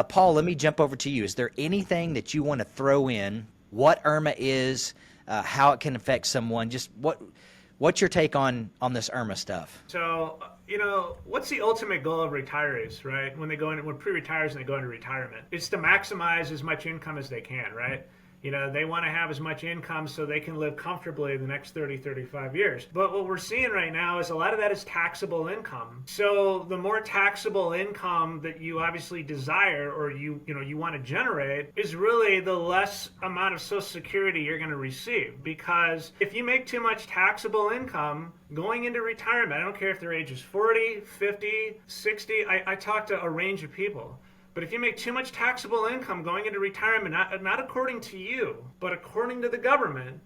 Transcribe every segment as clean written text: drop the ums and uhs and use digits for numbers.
Paul, let me jump over to you. Is there anything that you want to throw in? What IRMAA is, how it can affect someone? Just what's your take on this IRMAA stuff? So, you know, what's the ultimate goal of retirees, right? When pre-retires and they go into retirement, it's to maximize as much income as they can, right? You know, they want to have as much income so they can live comfortably the next 30, 35 years. But what we're seeing right now is a lot of that is taxable income. So the more taxable income that you obviously desire or you want to generate is really the less amount of Social Security you're going to receive. Because if you make too much taxable income going into retirement, I don't care if their age is 40, 50, 60, I talk to a range of people. But if you make too much taxable income going into retirement, not according to you, but according to the government,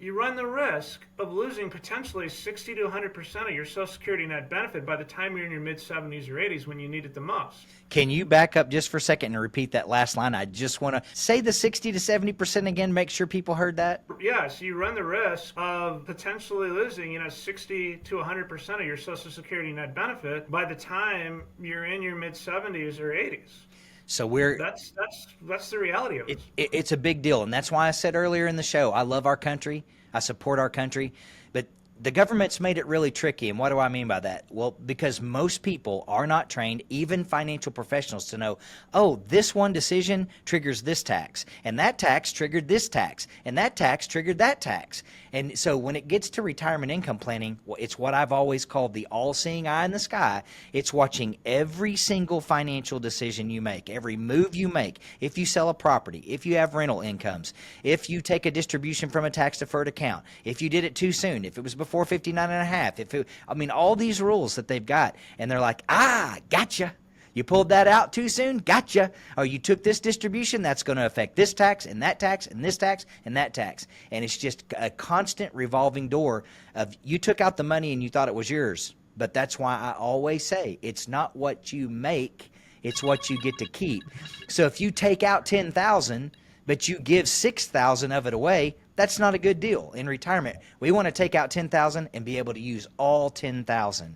you run the risk of losing potentially 60 to 100% of your Social Security net benefit by the time you're in your mid-70s or 80s when you need it the most. Can you back up just for a second and repeat that last line? I just want to say the 60 to 70% again, make sure people heard that. Yes, you run the risk of potentially losing, 60 to 100% of your Social Security net benefit by the time you're in your mid-70s or 80s. So that's the reality of it. It's a big deal, and that's why I said earlier in the show, I love our country, I support our country, but the government's made it really tricky. And what do I mean by that? Well, because most people are not trained, even financial professionals, to know, oh, this one decision triggers this tax, and that tax triggered this tax, and that tax triggered that tax. And so when it gets to retirement income planning, well, it's what I've always called the all-seeing eye in the sky. It's watching every single financial decision you make, every move you make. If you sell a property, if you have rental incomes, if you take a distribution from a tax-deferred account, if you did it too soon, if it was before 59 and a half, all these rules that they've got, and they're like, gotcha. You pulled that out too soon? Gotcha. Or you took this distribution, that's going to affect this tax and that tax and this tax and that tax. And it's just a constant revolving door of you took out the money and you thought it was yours. But that's why I always say it's not what you make, it's what you get to keep. So if you take out $10,000, but you give $6,000 of it away, that's not a good deal. In retirement, we want to take out $10,000 and be able to use all $10,000.